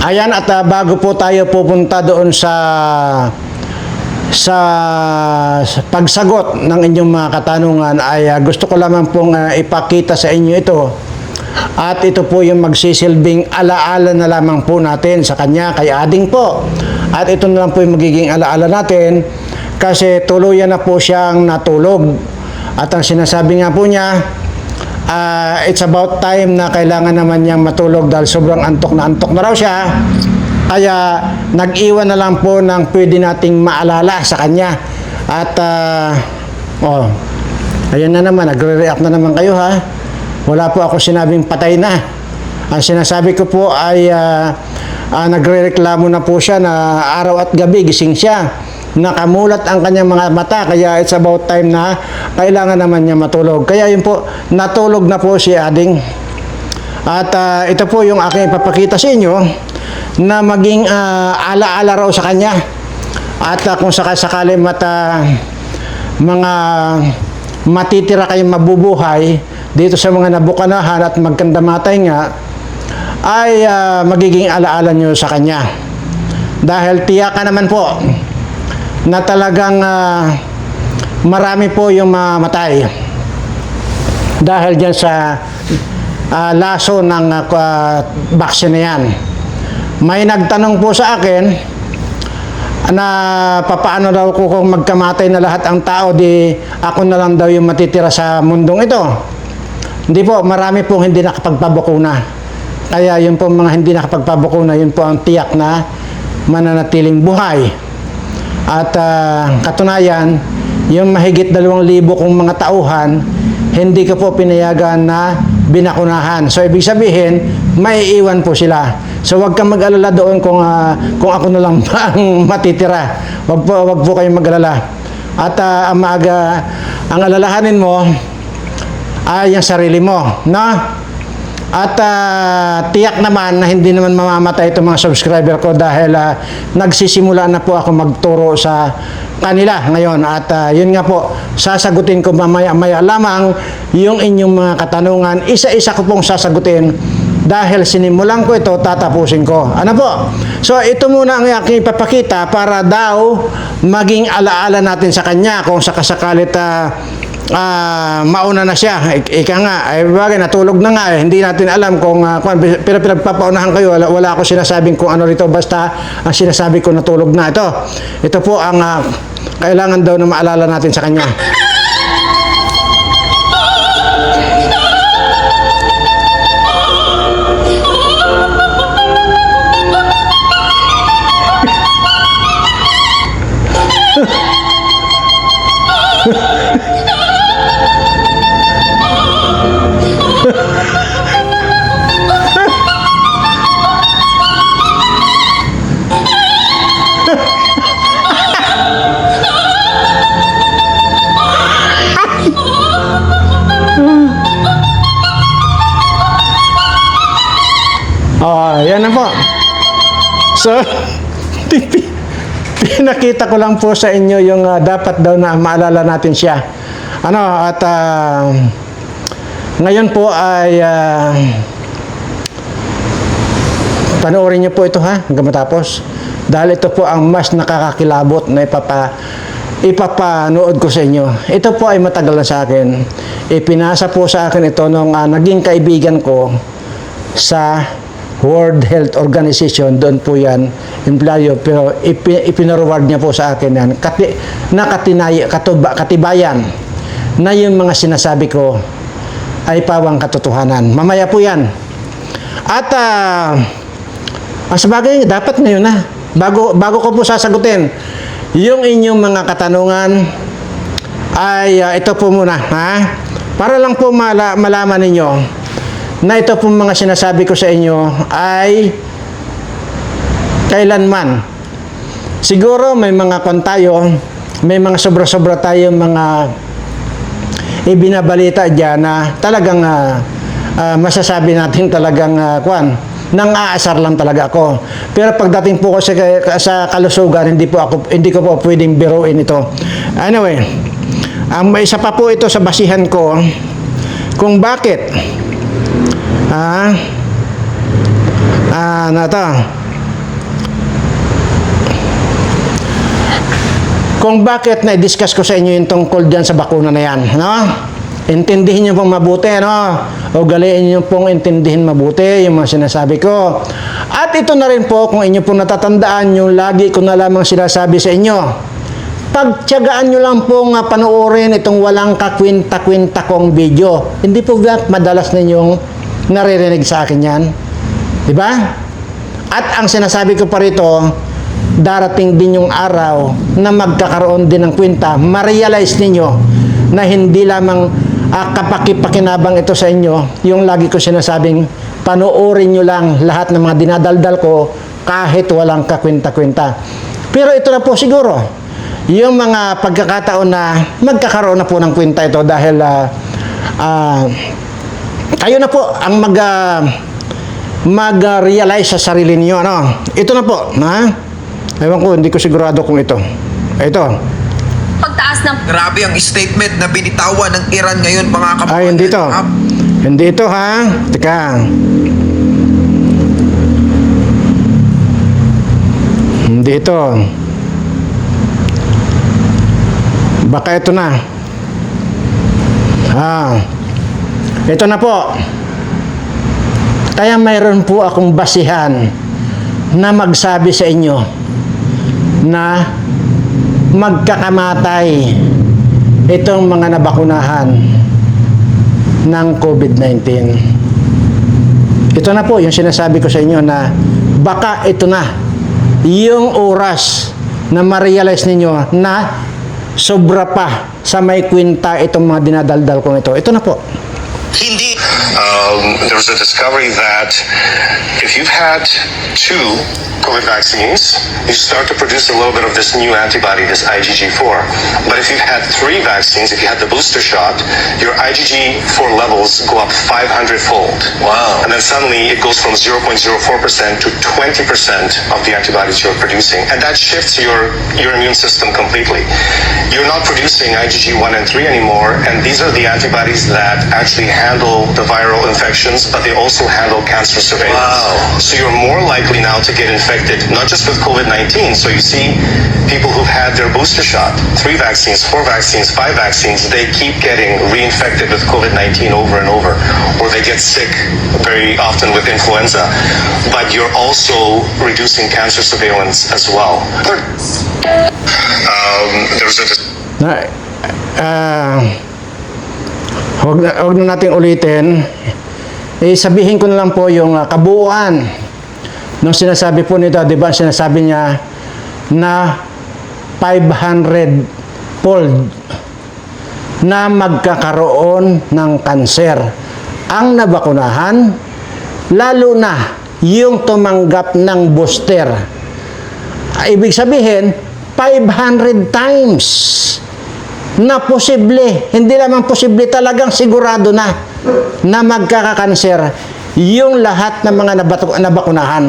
Ayan, at bago po tayo pupunta doon sa pagsagot ng inyong mga katanungan ay gusto ko lamang pong ipakita sa inyo ito. At ito po yung magsisilbing alaala na lamang po natin sa kanya, kay Ading po. At ito na lang po yung magiging alaala natin kasi tuluyan na po siyang natulog. At ang sinasabi nga po niya, it's about time na kailangan naman niyang matulog dahil sobrang antok na raw siya. Kaya nag-iwan na lang po ng pwede nating maalala sa kanya. At ayan na naman, nagre-react na naman kayo ha. Wala po ako sinabing patay na. Ang sinasabi ko po ay nagre-reklamo na po siya na araw at gabi gising siya. Nakamulat ang kanyang mga mata, kaya it's about time na kailangan naman niya matulog. Kaya yun po, natulog na po si Ading. At ito po yung aking ipapakita sa inyo na maging alaala raw sa kanya. At kung sakasakali mga matitira kayong mabubuhay dito sa mga nabukanahan at magkandamatay nga, ay magiging alaala nyo sa kanya. Dahil tiyakan naman po na talagang marami po yung mamatay dahil dyan sa laso ng vaccine na yan. May nagtanong po sa akin na papaano daw ko kung magkamatay na lahat ang tao, di ako na lang daw yung matitira sa mundong ito. Hindi po, marami pong hindi nakapagpabakuna. Kaya yun po mga hindi nakapagpabakuna, yun po ang tiyak na mananatiling buhay. At katunayan, yung mahigit 2,000 kong mga tauhan, hindi ko po pinayagan na binakunahan. So, ibig sabihin, maiiwan po sila. So, wag kang mag-alala doon kung ako na lang ba ang matitira. Wag po kayong mag-alala. At ang alalahanin mo ay yung sarili mo. No? At tiyak naman na hindi naman mamamatay itong mga subscriber ko dahil nagsisimula na po ako magturo sa kanila ngayon. At yun nga po, sasagutin ko mamaya-maya lamang yung inyong mga katanungan. Isa-isa ko pong sasagutin dahil sinimulan ko ito, tatapusin ko. Ano po? So ito muna ang aking ipapakita para daw maging alaala natin sa kanya kung sakasakalit mauna na siya. Ika nga, ay bagay, natulog na nga eh. Hindi natin alam kung pero pinagpapaunahan kayo, wala ako sinasabing kung ano rito, basta ang sinasabi ko natulog na. Ito po ang kailangan daw na maalala natin sa kanya. Yan na po. So, pinakita ko lang po sa inyo yung dapat daw na maalala natin siya. At ngayon po ay panoorin niyo po ito ha, hanggang matapos. Dahil ito po ang mas nakakakilabot na ipapanood ko sa inyo. Ito po ay matagal na sa akin. Ipinasa po sa akin ito nung naging kaibigan ko sa World Health Organization. Doon po yan, empleo, pero ipinareward niya po sa akin yan. Katibayan na yung mga sinasabi ko ay pawang katotohanan. Mamaya po yan. At sabagay, dapat ngayon na. Bago ko po sasagutin yung inyong mga katanungan, ay ito po muna, ha? Para lang po malaman ninyo na ito pong mga sinasabi ko sa inyo ay kailanman. Siguro may mga tayo, may mga sobra-sobra tayo mga ibinabalita dyan na talagang masasabi natin talagang nang aasar lang talaga ako. Pero pagdating po ko sa kalusugan, hindi ko po pwedeng biruin ito. Anyway, may isa pa po ito sa basihan ko kung bakit kung bakit na-discuss ko sa inyo yung tungkol dyan sa bakuna na yan, no? Intindihin nyo pong mabuti, no? O galiin nyo pong intindihin mabuti yung mga sinasabi ko. At ito na rin po, kung inyo pong natatandaan, yung lagi ko na lamang sinasabi sa inyo, pagtiyagaan nyo lang pong panoorin itong walang kakwinta-kwinta kong video. Hindi po ba madalas ninyong naririnig sa akin yan? Diba? At ang sinasabi ko pa rito, darating din yung araw na magkakaroon din ng kwenta, ma-realize ninyo na hindi lamang kapakipakinabang ito sa inyo, yung lagi ko sinasabing, panoorin nyo lang lahat ng mga dinadaldal ko kahit walang kakwenta-kwenta. Pero ito na po siguro, yung mga pagkakataon na magkakaroon na po ng kwenta ito dahil kayo na po ang mag-realize sa sarili niyo, ano? Ito na po, ha? Ewan ko, hindi ko sigurado kung ito. Ito. Pagtaas ng Grabe ang statement na binitawan ng Iran ngayon, mga kababayan. Ay, hindi ito. Hindi ito, ha? Teka. Hindi ito. Baka ito na. Ito na po. Kaya mayroon po akong basihan na magsabi sa inyo na magkakamatay itong mga nabakunahan ng COVID-19. Ito na po yung sinasabi ko sa inyo na baka ito na yung oras na ma-realize ninyo na sobra pa sa may kwinta itong mga dinadaldal kong ito. Ito na po. Hindi. There was a discovery that if you've had 2 COVID vaccines, you start to produce a little bit of this new antibody, this IgG4. But if you've had 3 vaccines, if you had the booster shot, your IgG4 levels go up 500-fold. Wow. And then suddenly it goes from 0.04% to 20% of the antibodies you're producing. And that shifts your immune system completely. You're not producing IgG1 and 3 anymore, and these are the antibodies that actually handle the viral infections, but they also handle cancer surveillance. Wow. So you're more likely now to get infected, not just with COVID-19. So you see people who've had their booster shot, 3 vaccines, 4 vaccines, 5 vaccines, they keep getting reinfected with COVID-19 over and over, or they get sick very often with influenza. But you're also reducing cancer surveillance as well. There's a Huwag na natin ulitin. Sabihin ko na lang po yung kabuuan nung sinasabi po nito, di ba? Sinasabi niya na 500-fold na magkakaroon ng kanser ang nabakunahan, lalo na yung tumanggap ng booster. Ibig sabihin, 500 times na posible, hindi lamang posible, talagang sigurado na magkakakanser yung lahat ng mga nabakunahan.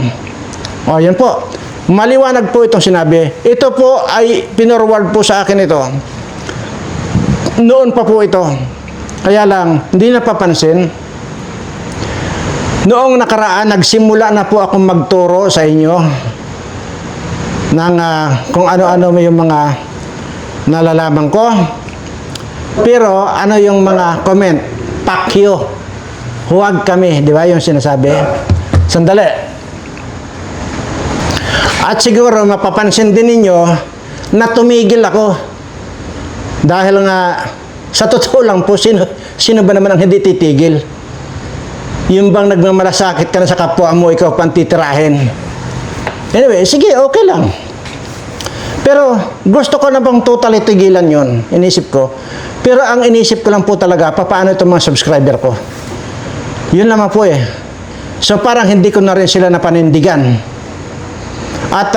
O, yun po. Maliwanag po itong sinabi. Ito po ay pinorward po sa akin ito. Noon pa po ito. Kaya lang, hindi napapansin. Noong nakaraan, nagsimula na po akong magturo sa inyo ng kung ano-ano yung mga nalalaman ko. Pero ano yung mga comment? Pakyo. Huwag kami, di ba yung sinasabi? Sandali. At siguro mapapansin din ninyo na tumigil ako. Dahil nga, sa totoo lang po, sino ba naman ang hindi titigil? Yung bang nagmamalasakit ka na sa kapwa mo, ikaw pang titirahin. Anyway, sige, okay lang. Pero gusto ko na bang totally tigilan yun, inisip ko. Pero ang inisip ko lang po talaga, paano itong mga subscriber ko. Yun naman po eh. So parang hindi ko na rin sila napanindigan. At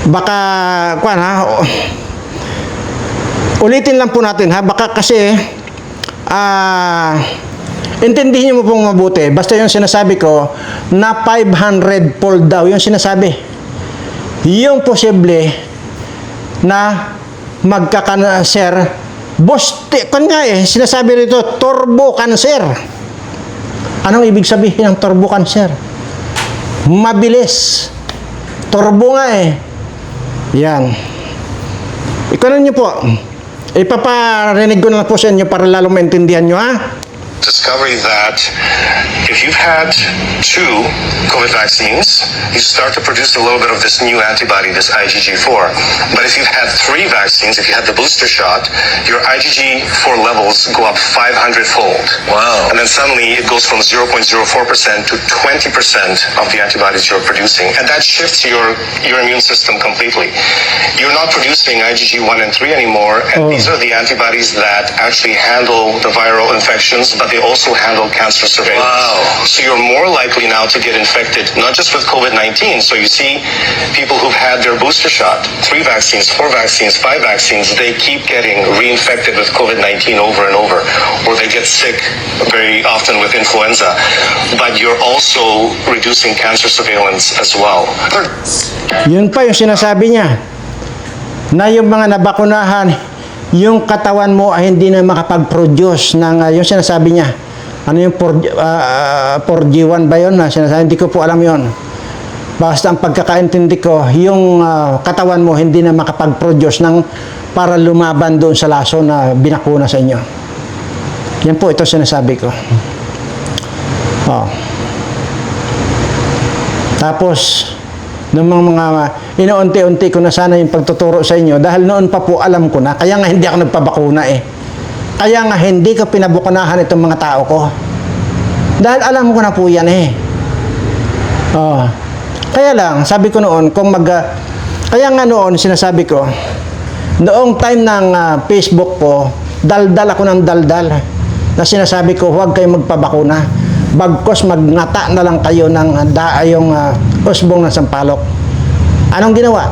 baka, ulitin lang po natin ha, baka kasi, intindihin mo pong mabuti. Basta yung sinasabi ko, na 500-fold daw, yung sinasabi. Yung posible na magka-cancer, sinasabi rito, turbo cancer. Anong ibig sabihin ng turbo cancer? Mabilis. Turbo nga eh. Yan. Ikaw niyo po. Ipaparinig ko na po sa inyo para lalong maintindihan nyo, ha? Discovery that if you've had 2 COVID vaccines, you start to produce a little bit of this new antibody, this IgG4. But if you've had 3 vaccines, if you had the booster shot, your IgG4 levels go up 500-fold. Wow. And then suddenly it goes from 0.04% to 20% of the antibodies you're producing. And that shifts your immune system completely. You're not producing IgG1 and 3 anymore, and these are the antibodies that actually handle the viral infections, but they also handle cancer surveillance. Wow. So you're more likely now to get infected, not just with COVID-19. So you see people who've had their booster shot, 3 vaccines, 4 vaccines, 5 vaccines, they keep getting reinfected with COVID-19 over and over, or they get sick very often with influenza. But you're also reducing cancer surveillance as well. Yun pa yung sinasabi niya. Na yung mga nabakunahan, yung katawan mo ay hindi na makapag-produce ng, yung sinasabi niya. Ano yung 4G1 ba yun? Sinasabi, hindi ko po alam yun. Basta ang pagkakaintindi ko, yung katawan mo hindi na makapag-produce ng para lumaban doon sa laso na binakuna sa inyo. Yan po ito sinasabi ko. Oh. Tapos, ng mga inuunti-unti ko na sana yung pagtuturo sa inyo dahil noon pa po alam ko na, kaya nga hindi ako nagpabakuna eh. Kaya nga hindi ko pinabukunahan itong mga tao ko. Dahil alam ko na po yan eh. Oh. Kaya lang, sabi ko noon, kaya nga noon sinasabi ko, noong time ng Facebook ko, daldal ako ng daldal na sinasabi ko, huwag kayong magpabakuna. Bagkos magnata na lang kayo ng yung usbong ng sampalok. Anong ginawa?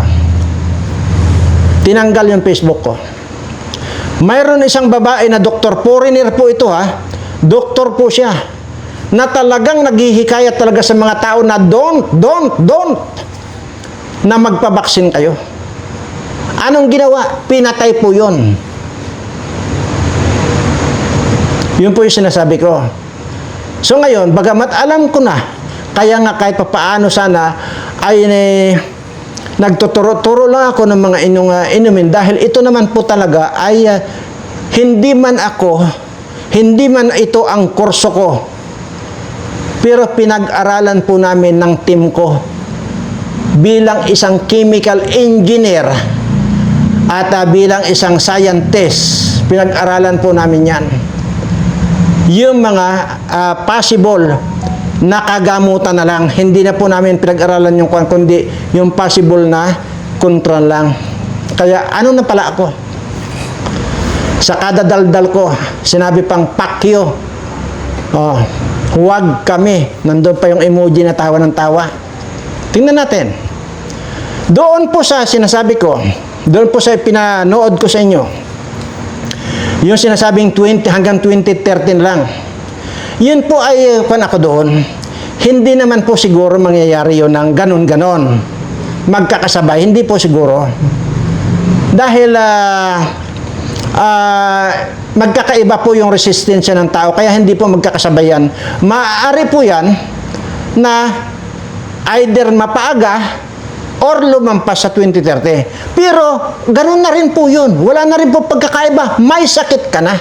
Tinanggal yung Facebook ko. Mayroon isang babae na doktor, foreigner po ito ha, doktor po siya, na talagang naghihikayat talaga sa mga tao na don't, na magpabaksin kayo. Anong ginawa? Pinatay po yun. Yun po yung sinasabi ko. So ngayon, bagamat alam ko na, kaya nga kahit papaano sana ay nagtuturo-turo lang ako ng mga inumin dahil ito naman po talaga ay hindi man ito ang kurso ko, pero pinag-aralan po namin ng team ko bilang isang chemical engineer at bilang isang scientist. Pinag-aralan po namin yan. Yung mga possible na kagamutan na lang, hindi na po namin pinag-aralan yung kundi yung possible na control lang. Kaya ano na pala ako? Sa kada daldal ko, sinabi pang pakyo. Oh, huwag kami. Nandun pa yung emoji na tawa ng tawa. Tingnan natin. Doon po sa sinasabi ko, doon po sa pinanood ko sa inyo, yung sinasabing 20 hanggang 2013 lang. Yun po ay ako doon. Hindi naman po siguro mangyayari yun ng ganon-ganon. Magkakasabay, hindi po siguro. Dahil magkakaiba po yung resistensya ng tao, kaya hindi po magkakasabay yan. Maaari po yan na either mapaaga or lumampas sa 2030. Pero, ganun na rin po yun. Wala na rin po pagkakaiba. May sakit ka na.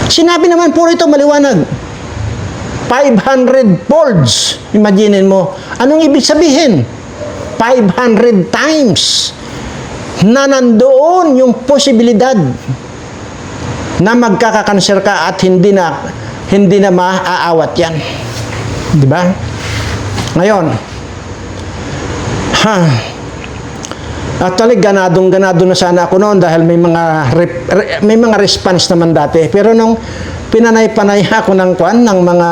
Sinabi naman po rito maliwanag. 500 folds. Imaginin mo. Anong ibig sabihin? 500 times na nandoon yung posibilidad na magkakakanser ka at hindi na maaawat yan. Di ba? Ngayon, actually, ganado na sana ako noon dahil may mga response naman dati. Pero nung pinanay-panay ako ng mga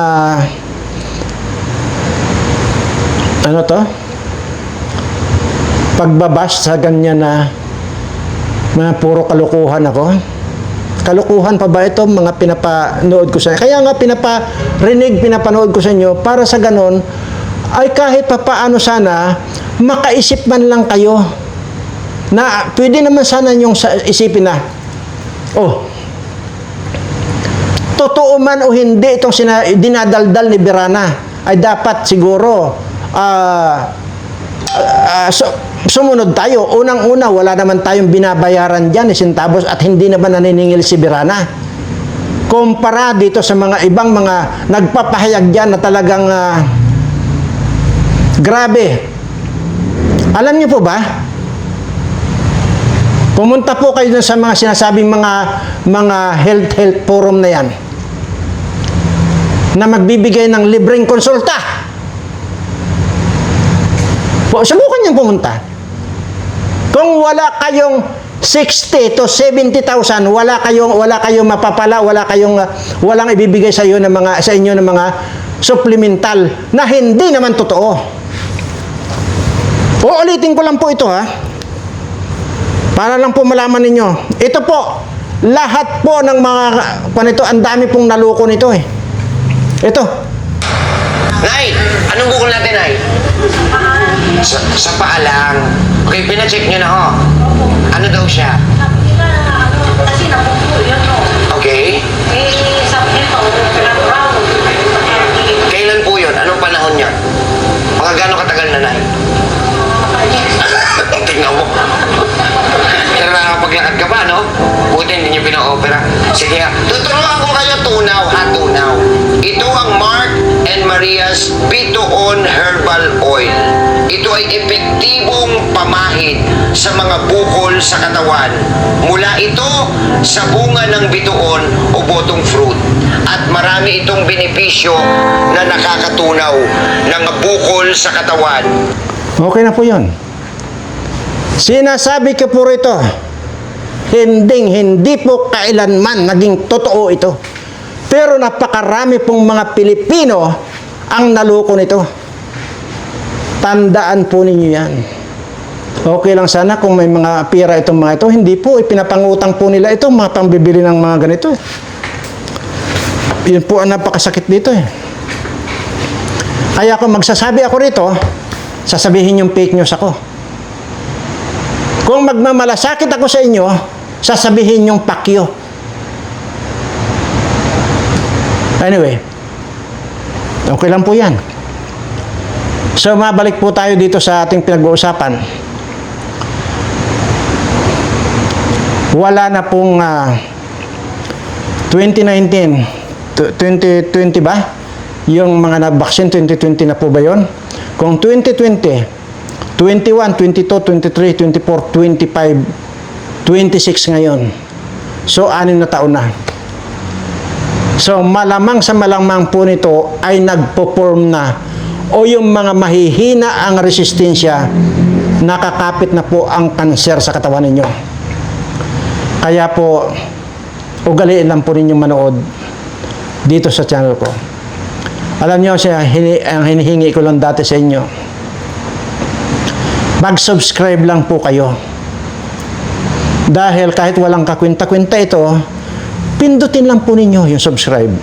pagbabas sa ganyan na puro kalukuhan ako. Kalukuhan pa ba ito mga pinapanood ko sa inyo? Kaya nga pinapanood ko sa inyo para sa ganon ay kahit papaano sana makaisip man lang kayo na pwede naman sana yung isipin na totoo man o hindi itong dinadaldal ni Berana ay dapat siguro sumunod tayo. Unang-una, wala naman tayong binabayaran dyan, centavos, at hindi naman naniningil si Birana. Kumpara dito sa mga ibang mga nagpapahayag dyan na talagang grabe. Alam niyo po ba? Pumunta po kayo dun sa mga sinasabing mga health forum na yan na magbibigay ng libreng konsulta. Subukan niyong pumunta. Kung wala kayong 60 to 70,000, wala kayong mapapala, walang ibibigay sa inyo ng mga supplemental na hindi naman totoo. Uulitin ko lang po ito, ha. Para lang po malaman ninyo. Ito po, lahat po ng mga panito, ang dami pong naloko nito eh. Ito. Nay, anong bukol natin, Nay? Sa paa lang. Okay, pinacheck nyo na ho. Ano daw siya? Kasi napupo yun, no? Okay. Sabi nito, pinag-brown. Kailan po yun? Anong panahon yun? Mga gano'ng katagal na, Nay? Tingnan mo. Pero nakapaglakad ka pa, no? Buti hindi nyo pina-opera. Sige ha. Tuturuan ko kayo tunaw, ha? Tunaw. Ito ang Mark and Maria's Bitoon Herbal Oil. Ito ay epektibong pamahid sa mga bukol sa katawan. Mula ito sa bunga ng bitoon o botong fruit. At marami itong benepisyo na nakakatunaw ng bukol sa katawan. Okay na po yun. Sinasabi ko po rito, hindi po kailanman naging totoo ito. Pero napakarami pong mga Pilipino ang naloko nito. Tandaan po ninyo yan. Okay lang sana kung may mga pira itong mga ito. Hindi po, ipinapangutang po nila ito, mga pambibili ng mga ganito. Yun po ang napakasakit dito eh. Kaya kung magsasabi ako rito, sasabihin yung fake news ako. Kung magmamalasakit ako sa inyo, sasabihin yung pakyo. Anyway, okay lang po yan. So, mabalik po tayo dito sa ating pinag-uusapan. Wala na pong 2019, 2020 ba? Yung mga na-vaccine, 2020 na po ba yun? Kung 2020, 21, 22, 23, 24, 25, 26 ngayon. So, 6 na taon na. So, malamang sa malamang po nito ay nagpo-form na o yung mga mahihina ang resistensya, nakakapit na po ang kanser sa katawan ninyo. Kaya po, ugaliin lang po ninyong manood dito sa channel ko. Alam niyo, ang hinihingi ko lang dati sa inyo, mag-subscribe lang po kayo. Dahil kahit walang kakwenta-kwenta ito, pindutin lang po ninyo yung subscribe.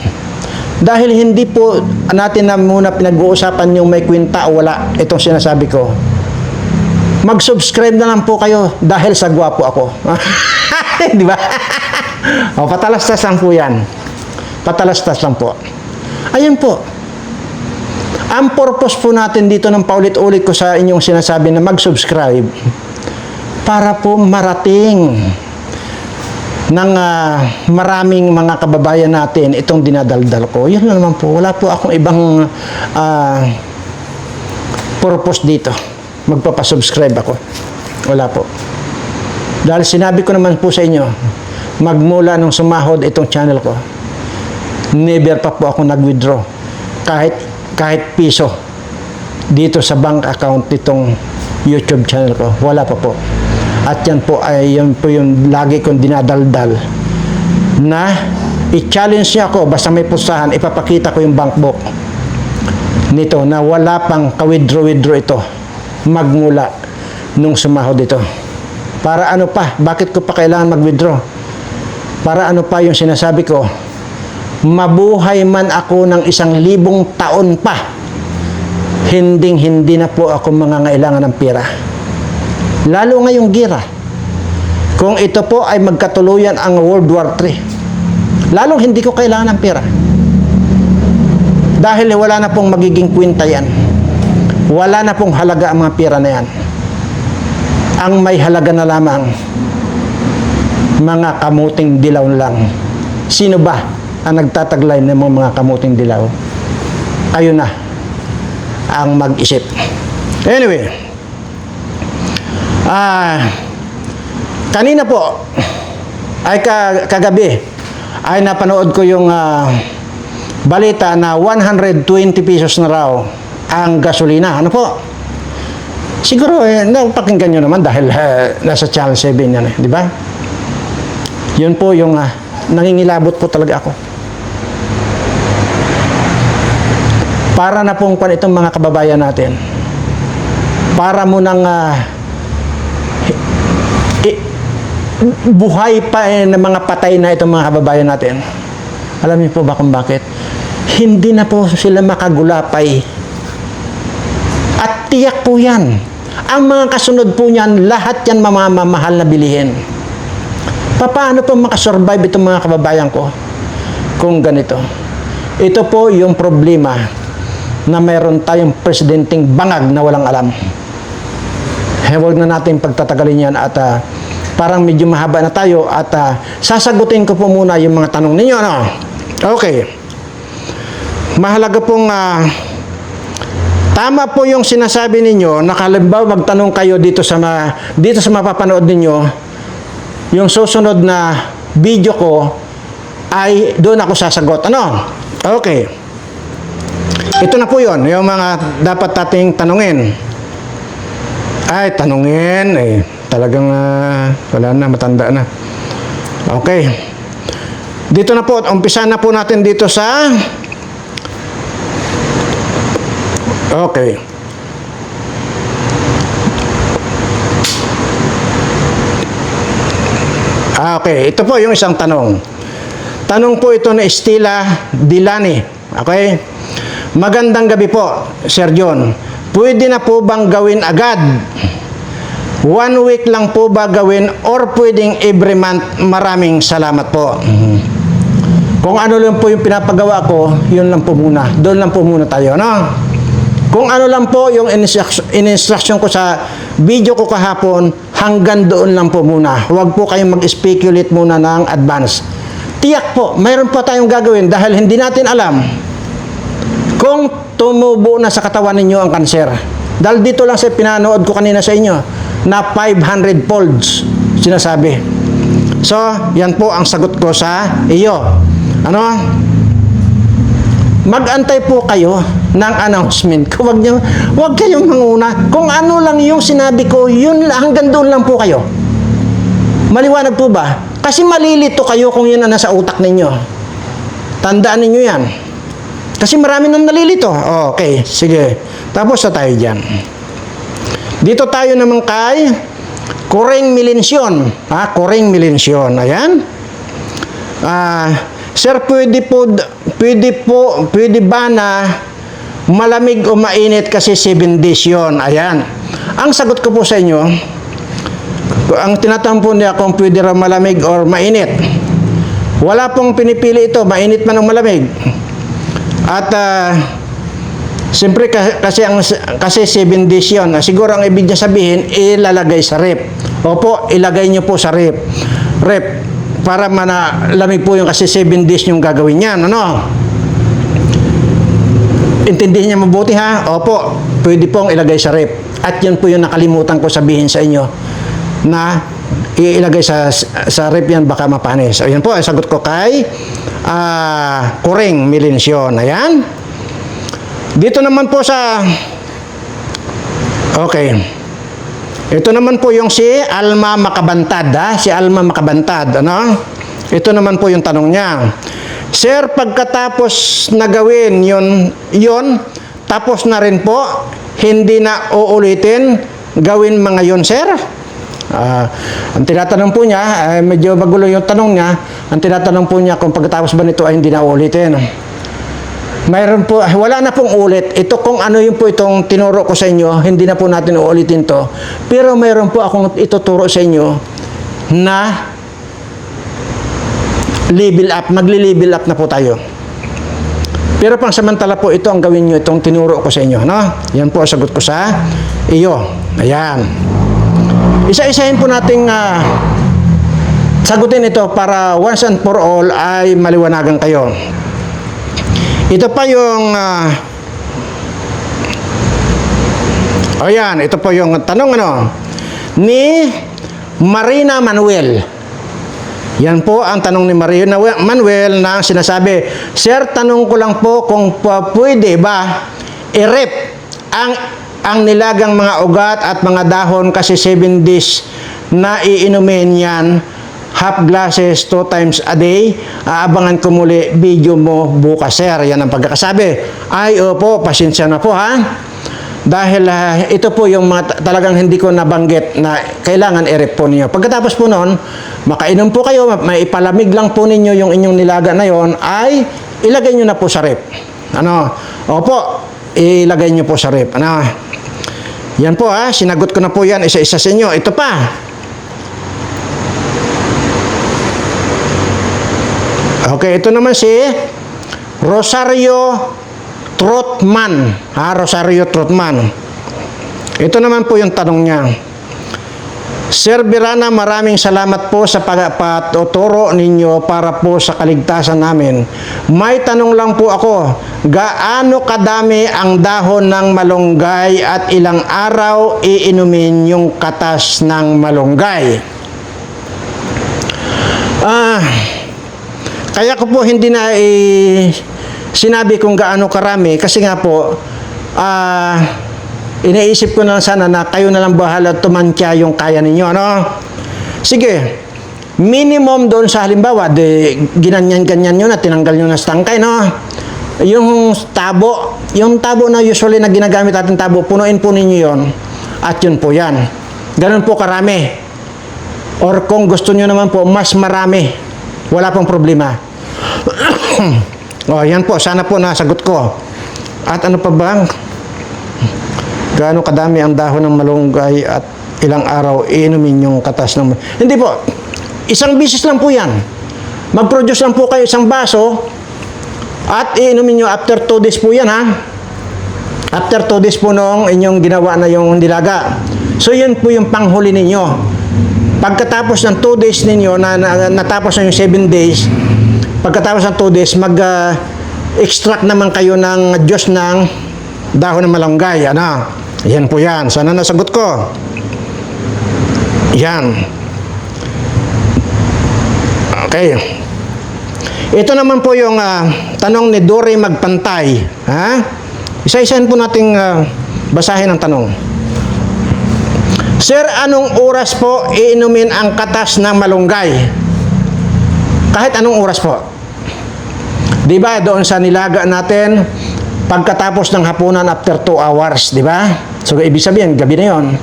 Dahil hindi po natin na muna pinag-uusapan yung may kwenta o wala itong sinasabi ko. Mag-subscribe na lang po kayo dahil sa gwapo ako. Di ba? O, patalastas lang po yan. Patalastas lang po. Ayun po. Ang purpose po natin dito ng paulit-ulit ko sa inyong sinasabi na mag-subscribe para po marating ng maraming mga kababayan natin itong dinadaldal ko. Yun lang naman po. Wala po akong ibang purpose dito. Magpapasubscribe ako. Wala po. Dahil sinabi ko naman po sa inyo, magmula nung sumahod itong channel ko, never pa po ako nag-withdraw. Kahit piso dito sa bank account nitong YouTube channel ko. Wala pa po. At yan po ay yun po yung lagi kong dinadaldal na i-challenge niya ako basta may pustahan, ipapakita ko yung bank book nito na wala pang ka-withdraw ito magmula nung sumahod ito. Para ano pa? Bakit ko pa kailangan mag-withdraw? Para ano pa yung sinasabi ko? Mabuhay man ako ng 1,000 taon pa, hindi na po ako mangangailangan ng pera. Lalo ngayong gira. Kung ito po ay magkatuluyan ang World War III, lalong hindi ko kailangan ng pera. Dahil wala na pong magiging kwenta yan. wala na pong halaga ang mga pera na yan. Ang may halaga na lamang, mga kamuting dilaw lang. Sino ba ang nagtataglay ng mga kamuting dilaw? Kayo na ang mag-isip. Anyway, kanina po, ay kagabi, ay napanood ko yung balita na 120 pesos na raw ang gasolina. Ano po? Siguro, napakinggan nyo naman dahil nasa Channel 7 yan, di ba? Yun po yung nangingilabot po talaga ako. Para na pong itong mga kababayan natin. Para mo nang buhay pa ng mga patay na itong mga kababayan natin. Alam niyo po ba kung bakit? Hindi na po sila makagulapay. At tiyak po yan. Ang mga kasunod po niyan, lahat yan mamamahal na bilihin. Paano po makasurvive itong mga kababayan ko kung ganito? Ito po yung problema na mayroon tayong presidenteng bangag na walang alam. Huwag na natin pagtatagalin yan at parang medyo mahaba na tayo at sasagutin ko po muna yung mga tanong ninyo. Ano? Okay. Mahalaga pong tama po yung sinasabi ninyo na halimbawa magtanong kayo dito sa mapapanood ninyo, yung susunod na video ko ay doon ako sasagot. Ano? Okay. Ito na po yun, yung mga dapat nating tanungin. Ay, tanungin, talagang wala na, matanda na. Okay. Dito na po, umpisa na po natin dito sa okay. Okay, ito po yung isang tanong. Tanong po ito ni Estela Dilani. Okay? Magandang gabi po, Sir John. Pwede na po bang gawin agad? 1 week lang po ba gawin or pwedeng every month? Maraming salamat po. Kung ano lang po yung pinapagawa ko, yun lang po muna. Doon lang po muna tayo, no? Kung ano lang po yung in-instruction ko sa video ko kahapon, hanggang doon lang po muna. Huwag po kayong mag-speculate muna ng advance. Tiyak po, mayroon po tayong gagawin dahil hindi natin alam kung tumubo na sa katawan ninyo ang kanser. Dahil dito lang sa pinanood ko kanina sa inyo na 500 folds sinasabi. So, yan po ang sagot ko sa iyo. Ano? Mag-antay po kayo ng announcement. Huwag kayong manguna. Kung ano lang yung sinabi ko, yun hanggang doon lang po kayo. Maliwanag po ba? Kasi malilito kayo kung yun ang nasa utak ninyo. Tandaan ninyo yan. Kasi marami nang nalilito. Okay, sige. Tapos na tayo dyan. Dito tayo naman kay Coring Milensyon. Coring Milensyon. Ayan. Sir, pwede ba na malamig o mainit kasi 7 days yun? Ayan. Ang sagot ko po sa inyo, ang tinatanong po niya kung pwede raw malamig or mainit. Wala pong pinipili ito, mainit man o malamig. At siyempre kasi 7 days yun. Siguro ang ibig niya sabihin, ilalagay sa rep. Opo, ilagay niyo po sa rep. Para lamig po yung kasi 7 days yung gagawin niyan. Ano? Intindihin niya mabuti ha? Opo, pwede pong ilagay sa rep. At yun po yung nakalimutan ko sabihin sa inyo na ilagay sa rep yan baka mapanis. Ayan po, sagot ko kay Coring Milensyon. Ayan. Dito naman po sa okay. Ito naman po yung si Alma Makabantad. Si Alma Makabantad. Ano? Ito naman po yung tanong niya. Sir, pagkatapos na gawin yun, tapos na rin po, hindi na uulitin gawin mga yun, sir? Ang tinatanong po niya, medyo magulo yung tanong niya, ang tinatanong po niya kung pagkatapos ba nito ay hindi na uulitin. Mayroon po, wala na pong ulit. Ito kung ano yung po itong tinuro ko sa inyo, hindi na po natin uulitin to. Pero mayroon po akong ituturo sa inyo na level up, magli-level up na po tayo. Pero pang samantala po ito ang gawin nyo, itong tinuro ko sa inyo. No? Yan po ang sagot ko sa iyo. Ayan. Isa-isahin po nating sagutin ito para once and for all ay maliwanagan kayo. Ito pa yung ayan, ito po yung tanong ni Marina Manuel. Yan po ang tanong ni Marina Manuel na sinasabi, Sir, tanong ko lang po kung pwede ba i-rep ang nilagang mga ugat at mga dahon kasi 7 days na iinumin yan, half glasses 2 times a day. Aabangan ko muli video mo bukas, sir. Yan ang pagkakasabi. Ay, opo, pasensya na po ha. Dahil ito po yung mga talagang hindi ko nabanggit na kailangan i-rep po ninyo. Pagkatapos po noon, makainom po kayo, may ipalamig lang po ninyo yung inyong nilaga na yon, ay ilagay nyo na po sa rep. Opo, ilagay nyo po sa rep. Yan po sinagot ko na po yan isa-isa sa inyo. Ito pa. Okay, ito naman si Rosario Trotman. Rosario Trotman. Ito naman po yung tanong niya. Sir Birana, maraming salamat po sa pagpatuturo ninyo para po sa kaligtasan namin. May tanong lang po ako. Gaano kadami ang dahon ng malunggay at ilang araw iinumin yung katas ng malunggay? Kaya ko po hindi na sinabi kung gaano karami kasi nga po iniisip ko na sana na kayo na lang bahala tumantya yung kaya ninyo, sige, minimum doon sa halimbawa ginanyan-ganyan nyo na, tinanggal nyo na sa tangkay, yung tabo na usually na ginagamit natin tabo, punuin po ninyo yon at yun po yan, ganun po karami, or kung gusto nyo naman po mas marami, wala pong problema. Yan po, sana po nasagot ko. At ano pa ba? Gaano kadami ang dahon ng malunggay at ilang araw iinumin yung katas ng... Hindi po, isang bisis lang po yan. Mag-produce lang po kayo isang baso at iinumin nyo after 2 days po yan, After 2 days po nung inyong ginawa na yung nilaga. So yun po yung panghuli ninyo. Pagkatapos ng 2 days ninyo, natapos na yung 7 days, pagkatapos ng 2 days, mag-extract naman kayo ng juice ng dahon ng malunggay. Yan po yan. Sana nasagot ko. Yan. Okay. Ito naman po yung tanong ni Dory Magpantay. Isa-isahin po nating basahin ang tanong. Sir, anong oras po iinumin ang katas ng malunggay? Kahit anong oras po. Di ba doon sa nilaga natin, pagkatapos ng hapunan after 2 hours, di ba? So, ibig sabihin, gabi na yon.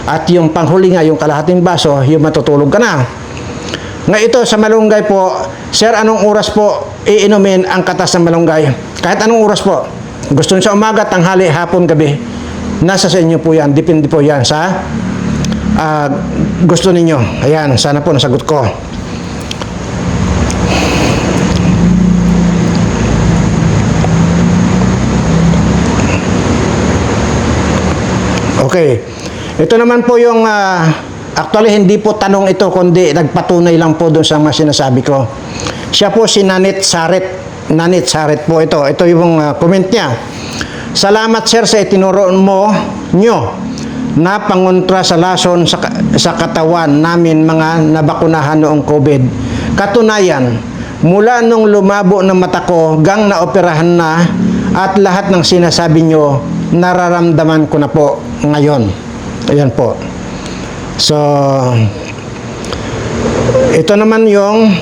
At yung panghuli nga, yung kalahating baso, yung matutulog ka na. Nga ito, sa malunggay po, Sir, anong oras po iinumin ang katas ng malunggay? Kahit anong oras po. Gusto nyo sa umaga, tanghali, hapon, gabi. Nasa sa inyo po yan. Depende po yan sa gusto ninyo. Ayan, sana po nasagot ko. Okay. Ito naman po yung actually hindi po tanong ito kundi nagpatunay lang po doon sa mga sinasabi ko. Siya po si Nanit Saret. Nanit Saret po ito. Ito yung comment niya. Salamat sir sa itinuro mo nyo na pangontra sa lason sa katawan namin mga nabakunahan noong COVID. Katunayan, mula nung lumabo ng mata ko, gang naoperahan na at lahat ng sinasabi nyo, nararamdaman ko na po ngayon. Ayan po. So, ito naman yung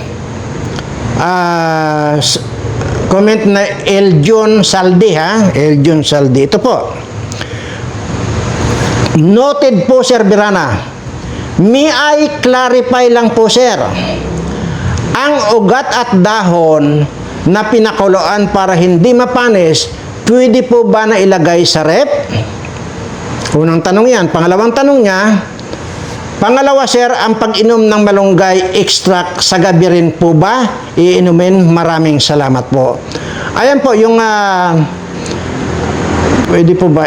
comment na Eljon Saldi, Eljon Saldi. Ito po. Noted po, Sir Birana. May I clarify lang po, Sir. Ang ugat at dahon na pinakuloan para hindi mapanis, pwede po ba na ilagay sa rep? Unang tanong yan. Pangalawang tanong niya, pangalawa, Sir, ang pag-inom ng malunggay extract sa gabi rin po ba iinumin? Maraming salamat po. Ayan po, yung pwede po ba?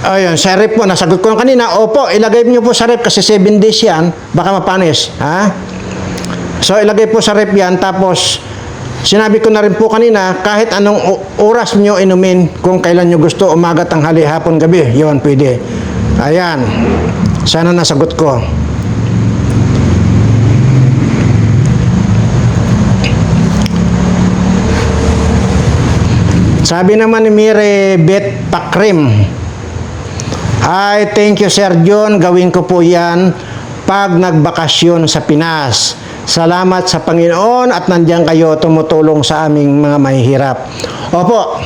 Ayun, sa rep po, nasagot ko lang kanina. Opo, ilagay niyo po sa rep kasi 7 days yan. Baka mapanis. Ha? So, ilagay po sa rep yan. Tapos, sinabi ko na rin po kanina, kahit anong oras nyo inumin, kung kailan nyo gusto, umaga, tanghali, hapon, gabi. Yun, pwede. Ayan. Sana nasagot ko. Sabi naman ni Mire Bet Pakrim, "Hi, thank you Sir John. Gawin ko po yan pag nagbakasyon sa Pinas. Salamat sa Panginoon at nandiyan kayo tumutulong sa aming mga mahihirap." Opo,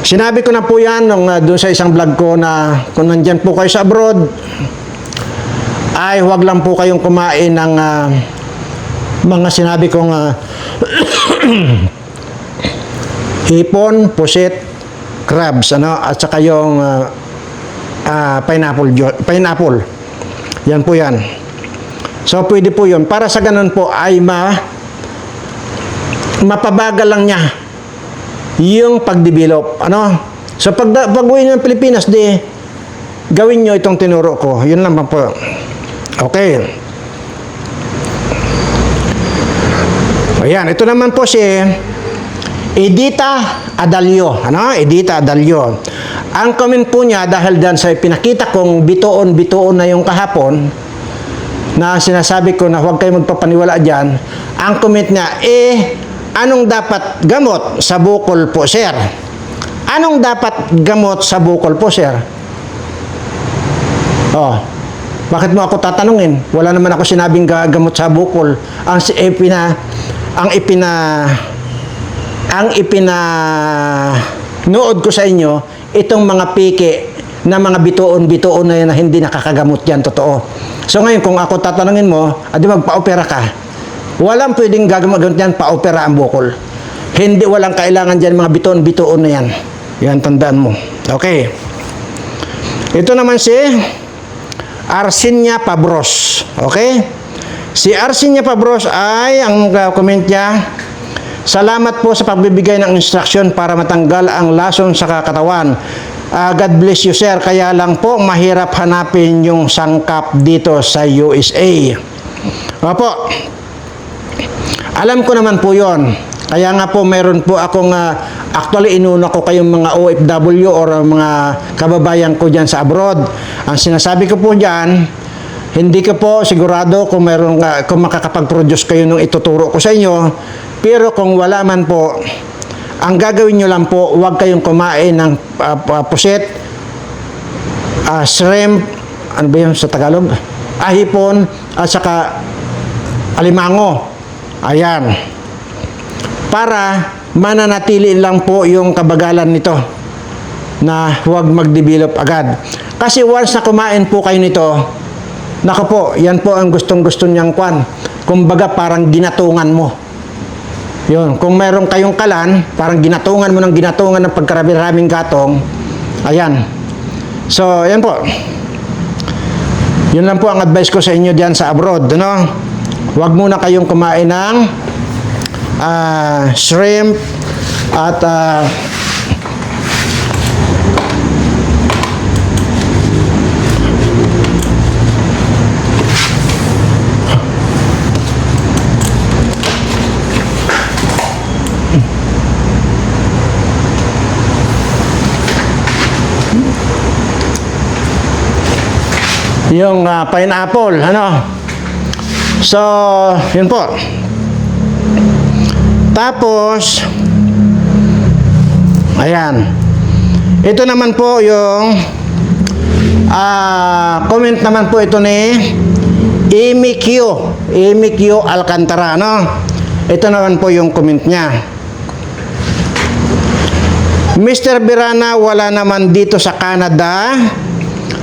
sinabi ko na po yan doon sa isang vlog ko na kung nandiyan po kayo sa abroad, ay huwag lang po kayong kumain ng mga sinabi kong hipon, pusit, crabs, at saka yung pineapple. Yan po yan. So, pwede po yun. Para sa ganun po ay mapabagal lang niya yung pagdevelop. So, pag uwi nyo ng Pilipinas, gawin nyo itong tinuro ko. Yun lang po. Okay. Ayan, ito naman po si Edita Adalio. Edita Adalio. Ang comment po niya, dahil dyan sa pinakita kong bituon na yung kahapon, na sinasabi ko na huwag kayo magpapaniwala dyan, ang comment niya, anong dapat gamot sa bukol po, sir? Anong dapat gamot sa bukol po, sir? Bakit mo ako tatanungin? Wala naman ako sinabing gamot sa bukol. Ang ipinanood ko sa inyo, itong mga piki na mga bituon na yan na hindi nakakagamot yan, totoo. So ngayon, kung ako tatanungin mo, adi magpa-opera ka. Walang pwedeng gagamot yan, pa-opera ang bukol. Hindi, walang kailangan dyan mga bituon na yan. Yan, tandaan mo. Okay. Ito naman si Arsinia Pabros. Okay? Si Arsinia Pabros ay, ang comment niya, "Salamat po sa pagbibigay ng instruction para matanggal ang lason sa katawan. God bless you, sir. Kaya lang po, mahirap hanapin yung sangkap dito sa USA." Opo. Alam ko naman po yon. Kaya nga po, mayroon po akong, actually, inuna ko kayong mga OFW or mga kababayan ko dyan sa abroad. Ang sinasabi ko po dyan, hindi ko po sigurado kung kung makakapag-produce kayo nung ituturo ko sa inyo. Pero kung wala man po, ang gagawin nyo lang po, huwag kayong kumain ng puset, shrimp, ano ba yun sa Tagalog? Hipon, at saka alimango. Ayan. Para mananatili lang po yung kabagalan nito na huwag mag-develop agad. Kasi once na kumain po kayo nito, naku po, yan po ang gustong-gusto niyang kwan. Kumbaga parang ginatungan mo. Yun, kung mayroon kayong kalan, parang ginatungan mo ng pagkarami-raming gatong. Ayan. So, ayan po. Yun lang po ang advice ko sa inyo diyan sa abroad, Huwag muna kayong kumain ng shrimp at yung pineapple, So, yun po. Tapos, ayan. Ito naman po yung comment naman po ito ni Amy Q Alcantara, Ito naman po yung comment niya. "Mr. Birana, wala naman dito sa Canada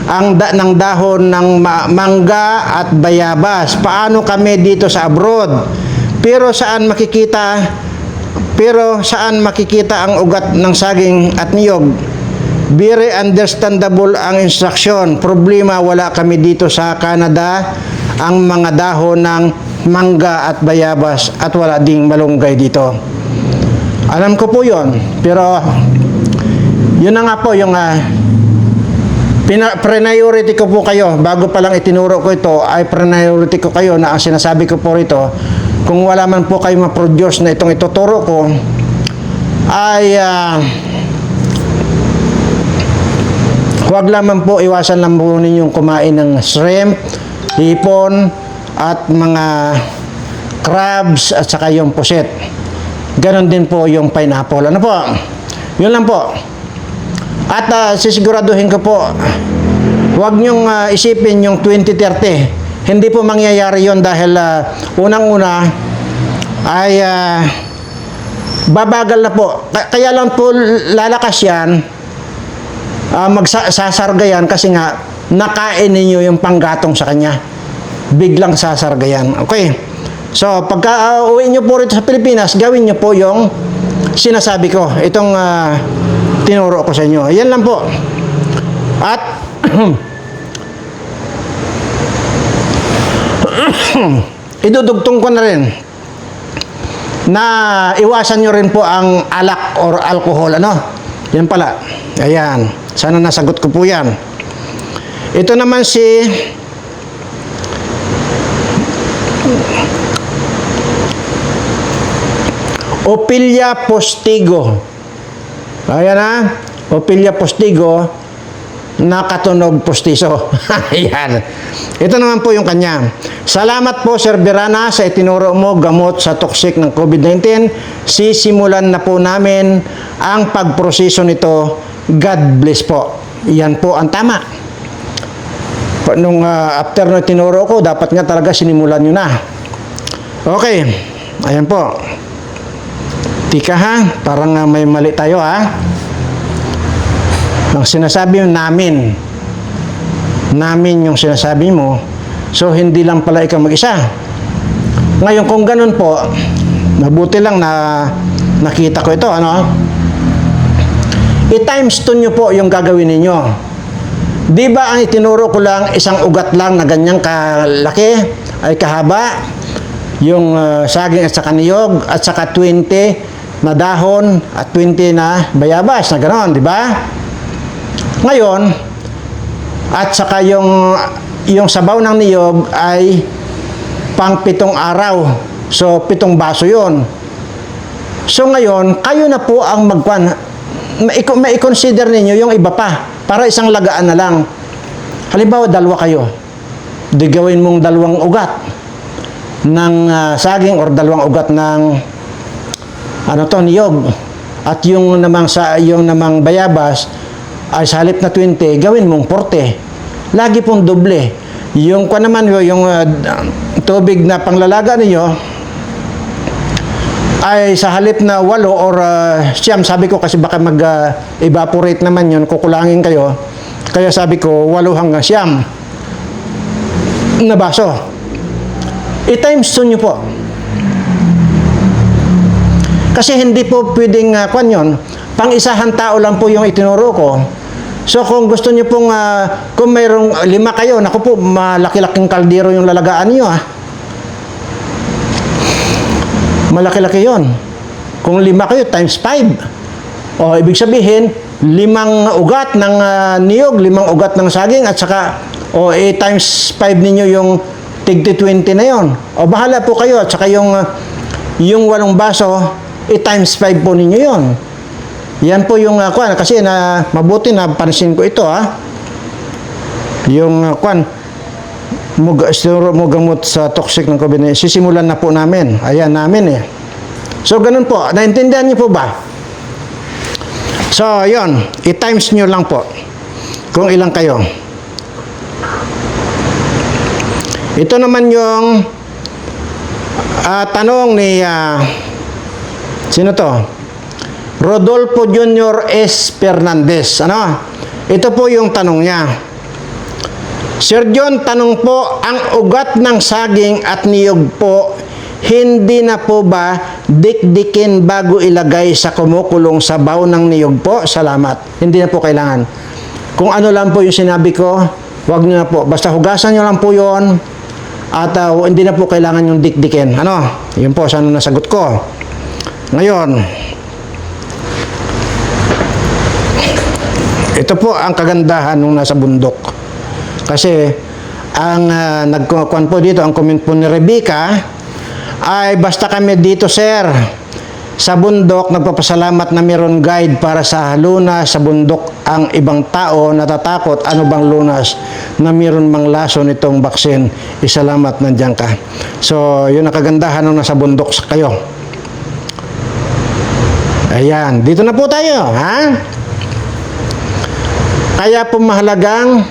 ng dahon ng mangga at bayabas. Paano kami dito sa abroad? Pero saan makikita ang ugat ng saging at niyog? Very understandable ang instruction. Problema, wala kami dito sa Canada ang mga dahon ng mangga at bayabas at wala ding malunggay dito." Alam ko po yun. Pero, yun na nga po yung priority ko po kayo. Bago pa lang itinuro ko ito, ay priority ko kayo na ang sinasabi ko po rito, kung wala man po kayo ma-produce na itong ituturo ko, ay huwag lamang po, iwasan lang po ninyong kumain ng shrimp, hipon, at mga crabs, at saka yung puset. Ganon din po yung pineapple. Ano po? Yun lang po. At sisiguraduhin ko po, huwag nyong isipin yung 2030. Hindi po mangyayari yon dahil unang-una ay babagal na po. Kaya lang po lalakas yan, magsasarga yan kasi nga nakain ninyo yung panggatong sa kanya. Biglang sasarga yan. Okay. So, pagka uwi nyo po rito sa Pilipinas, gawin nyo po yung sinasabi ko. Itong tinuro ko sa inyo. Yan lang po. At idudugtong ko na rin na iwasan nyo rin po ang alak or alcohol. Ano? Yan pala. Ayan. Sana nasagot ko po yan. Ito naman si Opilia Postigo. Ayan na. Opilia Postigo na katunog postiso. Ayan. Ito naman po yung kanya. Salamat po, Sir Berana, sa itinuro mo gamot sa toxic ng COVID-19. Sisimulan na po namin ang pagproseso nito. God bless po. Yan po ang tama. Nung after na tinuro ko, dapat nga talaga sinimulan nyo na. Okay. Ayan po. Tika ha, parang may mali tayo ha. Ang sinasabi mo namin. Namin yung sinasabi mo. So, hindi lang pala ikaw mag-isa. Ngayon, kung ganun po, mabuti lang na nakita ko ito, ano? I-times 2 nyo po yung gagawin ninyo. Di ba ang itinuro ko lang, isang ugat lang na ganyang kalaki, ay kahaba, yung saging at saka niyog, at saka 20 na dahon, at 20 na bayabas, na gano'n, di ba? Ngayon, at saka yung sabaw ng niyog ay pang 7 araw. So, 7 baso yon. So, ngayon, kayo na po ang mai-consider ninyo yung iba pa para isang lagaan na lang. Halimbawa, 2 kayo. Di gawin mong 2 ugat ng saging or 2 ugat ng niyog. At yung namang bayabas ay sa halip na 20, gawin mong 40. Lagi pong doble. Yung tubig na panglalaga ninyo ay sa halip na 8 or siyam, sabi ko kasi baka mag-evaporate naman yun, kukulangin kayo. Kaya sabi ko 8 hanggang siyam na baso. I-times 2 nyo po. Kasi hindi po pwedeng yun. Pang-isahan tao lang po yung itinuro ko. So, kung gusto nyo pong, kung mayroong 5 kayo, naku po, malaki-laking kaldero yung lalagaan nyo, ha? Malaki-laki yon. Kung 5 kayo, times 5. O, ibig sabihin, 5 ugat ng niyog, 5 ugat ng saging, at saka, times 5 ninyo yung tigti 20 na yon. O, bahala po kayo, at saka yung 8 baso, times 5 po ninyo yon. Yan po yung kasi mabuti na pansin ko ito, ha. Yung gamot sa toxic ng COVID-19. Sisimulan na po namin. Ayan namin eh. So ganun po. Naintindihan niyo po ba? So yon, i-times nyo lang po kung ilang kayo. Ito naman yung tanong ni sino to? Rodolfo Jr. S. Fernandez. Ano? Ito po yung tanong niya. Sir John, tanong po, ang ugat ng saging at niyog po, hindi na po ba dikdikin bago ilagay sa kumukulong sabaw ng niyog po? Salamat. Hindi na po kailangan. Kung ano lang po yung sinabi ko, wag nyo na po. Basta hugasan nyo lang po yon at hindi na po kailangan yung dikdikin. Ano? Yun po, sana nasagot ko. Ngayon, Ito po ang kagandahan nung nasa bundok. Kasi ang nagkukuhan po dito, ang comment po ni Rebecca ay basta kami dito sir sa bundok, nagpapasalamat na mayroon guide para sa lunas sa bundok. Ang ibang tao natatakot, ano bang lunas na mayroon mang laso nitong baksin. Isalamat, nandiyan ka. So yun ang kagandahan nung nasa bundok kayo. Ayan, dito na po tayo, ha? Kaya po mahalagang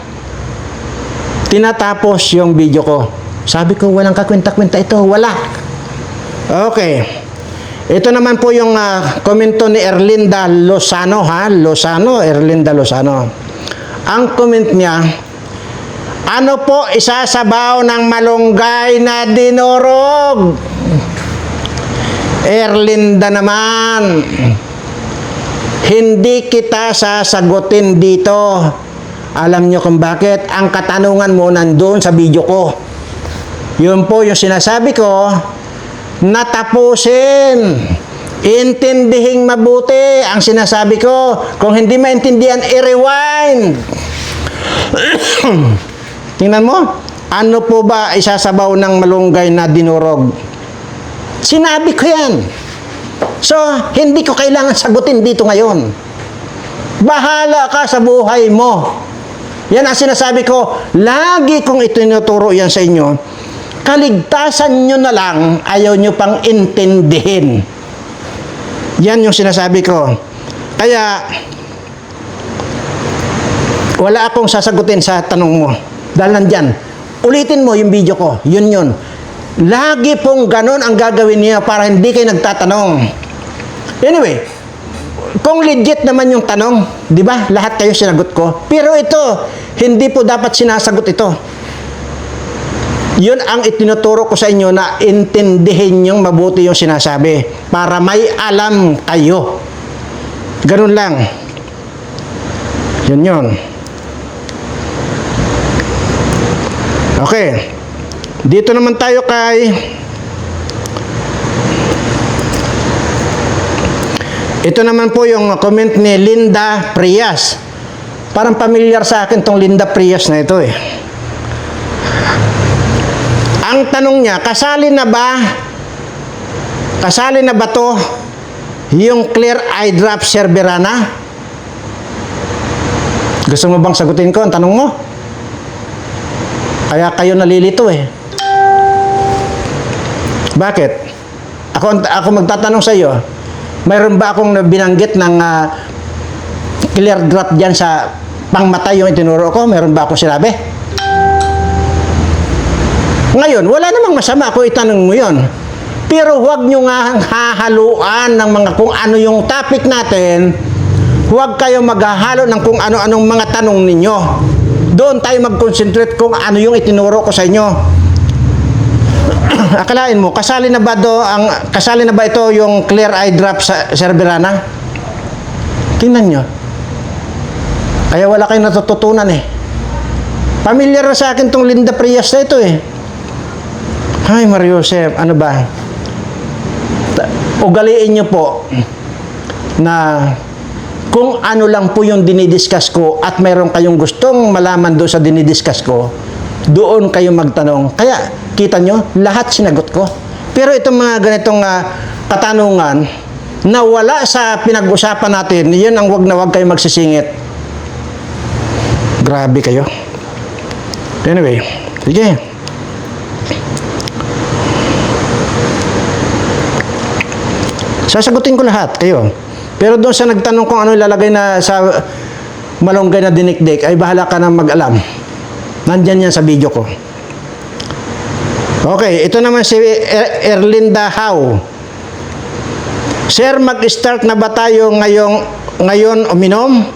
tinatapos yung video ko. Sabi ko, walang kakwenta-kwenta ito. Wala. Okay. Ito naman po yung komento ni Erlinda Lozano, ha? Erlinda Lozano. Ang comment niya, ano po isasabaw ng malunggay na dinurog? Erlinda naman, hindi kita sasagutin dito. Alam nyo kung bakit? Ang katanungan mo nandun sa video ko. Yun po yung sinasabi ko, natapusin. Intindihing mabuti ang sinasabi ko. Kung hindi maintindihan, i-rewind. Tingnan mo, ano po ba isasabaw ng malunggay na dinurog? Sinabi ko yan. So, hindi ko kailangan sagutin dito ngayon. Bahala ka sa buhay mo. Yan ang sinasabi ko. Lagi kong itinuturo yan sa inyo. Kaligtasan nyo na lang, ayaw nyo pang intindihin. Yan yung sinasabi ko. Kaya, wala akong sasagutin sa tanong mo. Dahil nandyan. Ulitin mo yung video ko. Yun. Lagi pong ganon ang gagawin niya para hindi kayo nagtatanong. Anyway, kung legit naman yung tanong, di ba? Lahat kayo sinagot ko. Pero ito, hindi po dapat sinasagot ito. Yun ang itinuturo ko sa inyo na intindihin yung mabuti yung sinasabi para may alam kayo. Ganun lang. Yun. Okay. Dito naman tayo kay ito naman po yung comment ni Linda Prias. Parang familiar sa akin tong Linda Prias na ito eh. Ang tanong niya, kasali na ba to yung Clear Eye Drop Cerberana? Gusto mo bang sagutin ko ang tanong mo? Kaya kayo nalilito eh. Bakit? Ako magtatanong sa iyo, mayroon ba akong binanggit ng clear drop dyan sa pangmatay yung itinuro ko? Mayroon ba akong sinabi? Ngayon, wala namang masama kung itanong mo yun. Pero huwag nyo nga hahaluan ng mga kung ano yung topic natin. Huwag kayo maghahalo ng kung ano-anong mga tanong ninyo. Doon tayo mag-concentrate kung ano yung itinuro ko sa inyo. Akalain mo, kasali na ba ito yung Clear Eye Drop sa Cerberana? Tingnan nyo. Kaya wala kayong natututunan eh. Familiar na sa akin tong Linda Prias na ito eh. Ay, Mario Joseph, ano ba? Ugaliin nyo po na kung ano lang po yung dinidiscuss ko at mayroon kayong gustong malaman doon sa dinidiscuss ko, doon kayo magtanong. Kaya, kita nyo, lahat sinagot ko. Pero itong mga ganitong katanungan na wala sa pinag-usapan natin, yun ang wag na wag kayo magsisingit. Grabe kayo. Anyway, sige. Sasagutin ko lahat kayo. Pero doon sa nagtanong kung ano ilalagay na sa malunggay na dinikdik, ay bahala ka na mag-alam. Nandyan yan sa video ko. Okay, ito naman si Erlinda How. Sir, mag-start na ba tayo ngayon uminom?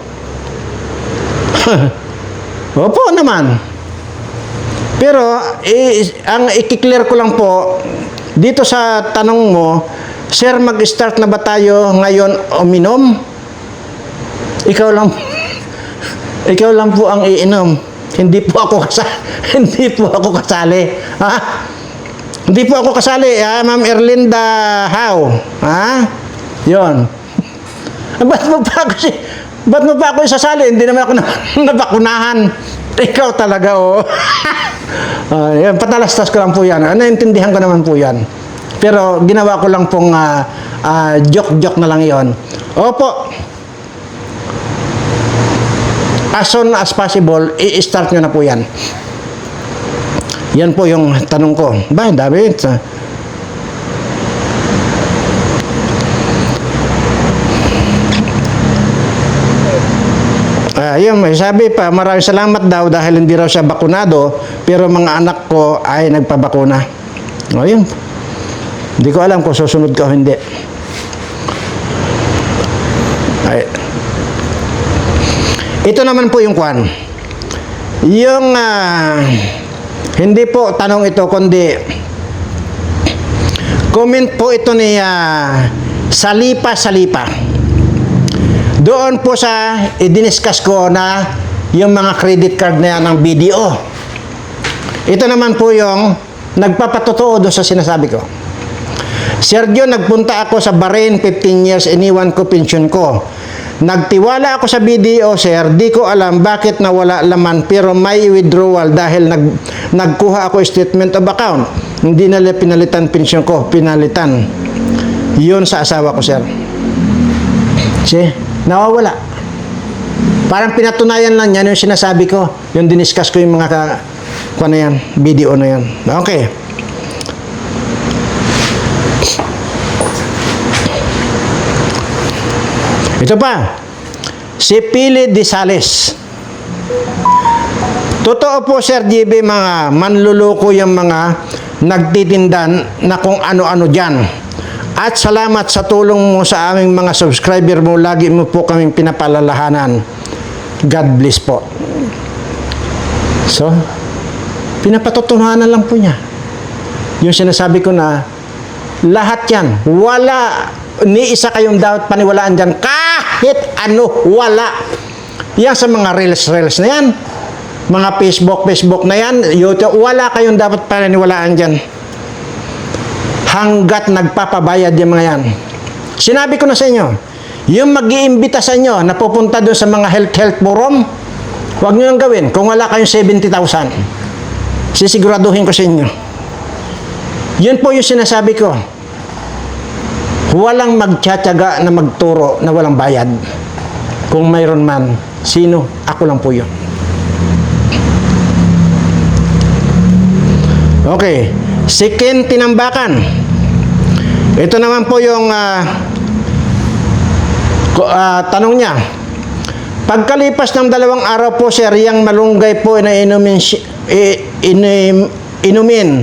Opo naman. Pero, ang i-clear ko lang po, dito sa tanong mo, Sir, mag-start na ba tayo ngayon uminom? Ikaw lang po ang iinom. Hindi po ako kasali. Ha? Hindi po ako kasali, Ma'am Erlinda How. Ha? 'Yon. Ba't mo pa Ba't mo pa ako isasali? Hindi naman ako nabakunahan. Ikaw talaga, oh. Yan, patalastas ko lang po yan. Naintindihan ko naman po yan. Pero ginawa ko lang pong joke-joke na lang yon. Opo. As soon as possible, i-start nyo na po yan. Yan po yung tanong ko. Ba, David? Yun, may sabi pa, maraming salamat daw dahil hindi raw siya bakunado, pero mga anak ko ay nagpabakuna. O yun. Hindi ko alam kung susunod ka o hindi. Ay. Ito naman po yung kwan. Yung, hindi po tanong ito, kundi comment po ito ni Salipa. Doon po sa i-discuss ko na yung mga credit card na yan ng BDO. Ito naman po yung nagpapatotoo doon sa sinasabi ko. Sergio, nagpunta ako sa Bahrain 15 years, iniwan ko pension ko. Nagtiwala ako sa BDO, sir. Di ko alam bakit nawala laman pero may withdrawal dahil nagkuha ako statement of account. Hindi nila pinalitan pension ko. Pinalitan. Yun sa asawa ko, sir. See? Nawawala. Parang pinatunayan lang yan yung sinasabi ko. Yung diniscuss ko yung mga kung ano yan, video na yan. Okay. Ito pa. Si Pili de Sales. Totoo po, Sir JB, mga manluloko yung mga nagtitindan na kung ano-ano dyan. At salamat sa tulong mo sa aming mga subscriber mo. Lagi mo po kaming pinapalalahanan. God bless po. So, pinapatutunanan lang po niya. Yung sinasabi ko na lahat yan, wala, ni isa kayong dapat paniwalaan dyan. Kahit ano, wala. Yan sa mga reels na yan. Mga Facebook na yan. YouTube, wala kayong dapat paniwalaan dyan. Hanggat nagpapabayad yung mga yan. Sinabi ko na sa inyo, yung mag-iimbita sa inyo na pupunta doon sa mga health forum, huwag nyo lang gawin kung wala kayong 70,000. Sisiguraduhin ko sa inyo. Yun po yung sinasabi ko. Walang magtsatsaga na magturo na walang bayad. Kung mayroon man, sino? Ako lang po yun. Okay. Sikin Tinambakan. Ito naman po yung tanong niya. Pagkalipas ng 2 araw po, sir, yung malunggay po na inumin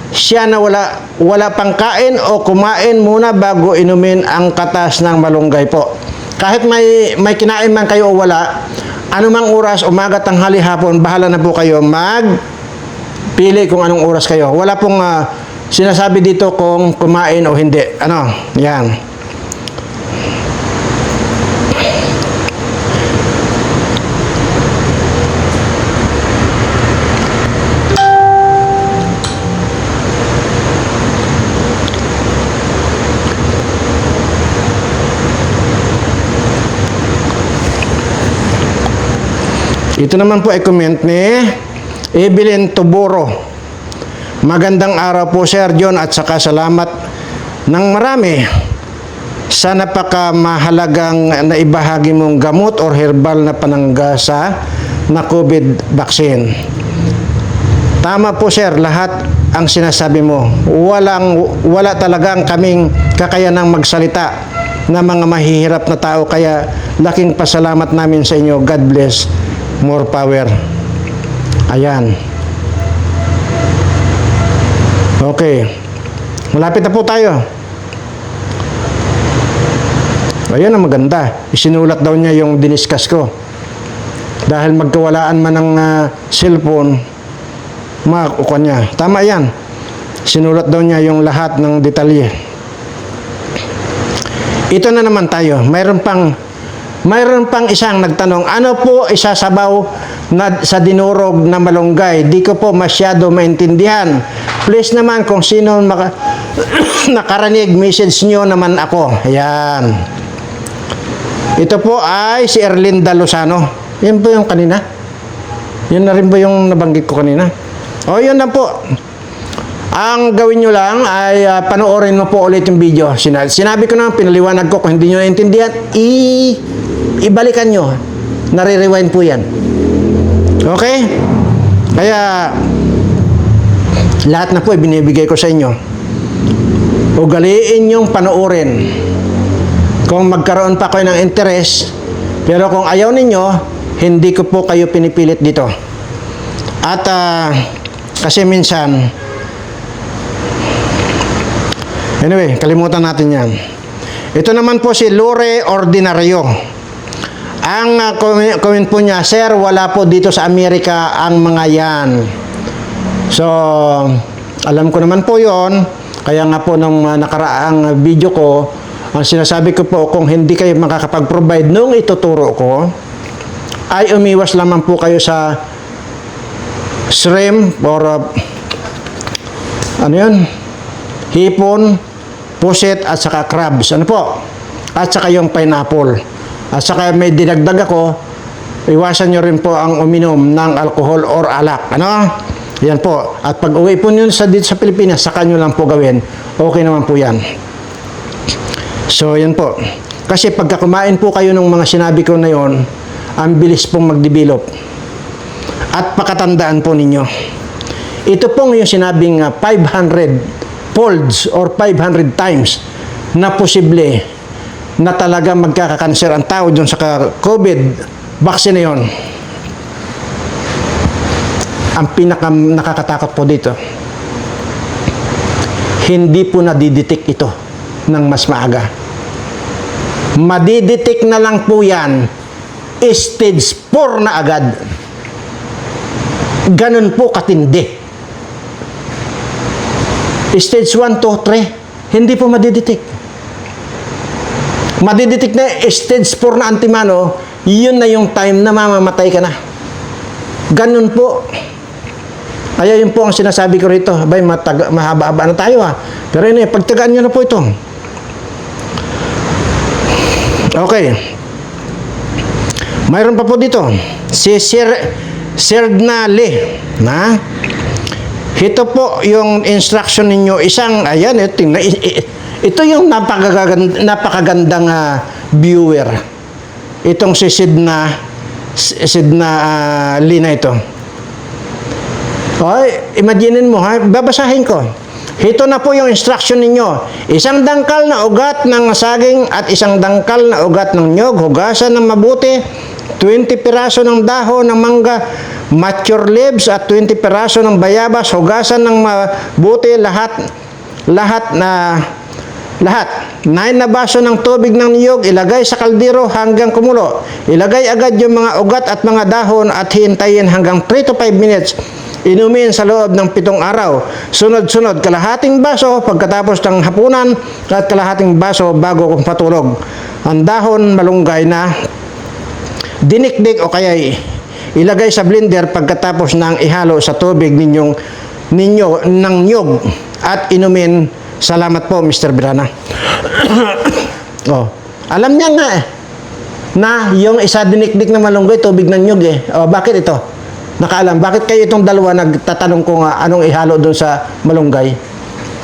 siya na wala pang kain o kumain muna bago inumin ang katas ng malunggay po. Kahit may kinain man kayo o wala, anumang oras, umaga, tanghali, hapon, bahala na po kayo pili kung anong oras kayo. Wala pong sinasabi dito kung kumain o hindi. Ano? Yan. Ito naman po ay comment ni Evelyn Tuboro. Magandang araw po, Sir John, at saka salamat ng marami sa napakamahalagang naibahagi mong gamot or herbal na pananggasa na COVID vaccine. Tama po, Sir, lahat ang sinasabi mo. Wala talagang kaming kakayanang magsalita na mga mahihirap na tao, kaya laking pasalamat namin sa inyo. God bless. More power. Ayan. Okay. Malapit na po tayo. Ayan ang maganda. Isinulat daw niya yung diniscuss ko. Dahil magkawalaan man ng cellphone, makukuha niya. Tama yan. Sinulat daw niya yung lahat ng detalye. Ito na naman tayo. Mayroon pang isang nagtanong, ano po isasabaw na sa dinurog na malunggay? Di ko po masyado maintindihan. Please naman kung sino nakaranig, message nyo naman ako. Ayan. Ito po ay si Erlinda Lozano. Yan po yung kanina. Yun na rin po yung nabanggit ko kanina. O, yun na po. Ang gawin nyo lang ay panoorin mo po ulit yung video. Sinabi ko na, pinaliwanag ko. Kung hindi nyo naintindihan, ibalikan nyo. Nare-rewind po yan. Okay? Kaya, lahat na po ibinibigay ko sa inyo. Ugaliin yung panoorin. Kung magkaroon pa kayo ng interest, pero kung ayaw ninyo, hindi ko po kayo pinipilit dito. At kasi minsan, anyway, kalimutan natin yan. Ito naman po si Lore Ordinario. Ang comment po niya, Sir, wala po dito sa Amerika ang mga yan. So, alam ko naman po yon. Kaya nga po nung nakaraang video ko, ang sinasabi ko po, kung hindi kayo makakapag-provide nung ituturo ko, ay umiwas lamang po kayo sa shrimp or ano yun? Hipon, puset at saka crabs. Ano po? At saka yung pineapple. At saka may dinagdag ako, iwasan nyo rin po ang uminom ng alcohol or alak. Ano? Yan po. At pag uwi po nyo dito sa Pilipinas, saka nyo lang po gawin. Okay naman po yan. So, yan po. Kasi pagka kumain po kayo ng mga sinabi ko na yon, ang bilis pong magdevelop. At pakatandaan po ninyo. Ito pong yung sinabing 500 folds or 500 times na posible na talaga magkakakanser ang tao dun sa COVID vaccine na yun. Ang pinaka nakakatakot po dito, hindi po nadidetect ito ng mas maaga. Madidetect na lang po yan stage 4 na agad. Ganun po katindi. Stage 1, 2, 3 hindi po madidetect. Madidetect na stage 4 na antimano, yun na yung time na mamamatay ka na. Ganun po. Kaya yun po ang sinasabi ko rito. Abay, mahaba-haba na tayo ha. Pero yun pagtagaan nyo na po ito. Okay. Mayroon pa po dito. Si Serdnali. Na? Ito po yung instruction ninyo. Isang, ayan, ito yung napakagandang viewer. Itong si Sidna Lina ito. Okay, imaginin mo ha, babasahin ko. Ito na po yung instruction ninyo. Isang dangkal na ugat ng saging at isang dangkal na ugat ng nyog, hugasan ng mabuti, 20 piraso ng dahon ng mangga, mature leaves at 20 piraso ng bayabas, hugasan ng mabuti lahat. 9 na baso ng tubig ng niyog, ilagay sa kaldero hanggang kumulo. Ilagay agad yung mga ugat at mga dahon at hintayin hanggang 3 to 5 minutes. Inumin sa loob ng 7 araw. Sunod-sunod, kalahating baso pagkatapos ng hapunan at kalahating baso bago kung patulog. Ang dahon malunggay na dinikdik o kaya ilagay sa blender pagkatapos ng ihalo sa tubig ninyo ng niyog at inumin. Salamat po, Mr. Brana. Oh, alam niya nga na yung isa dinikdik na malunggay, tubig ng nyug Oh, bakit ito? Nakaalam. Bakit kayo itong dalawa nagtatanong ko nga anong ihalo doon sa malunggay?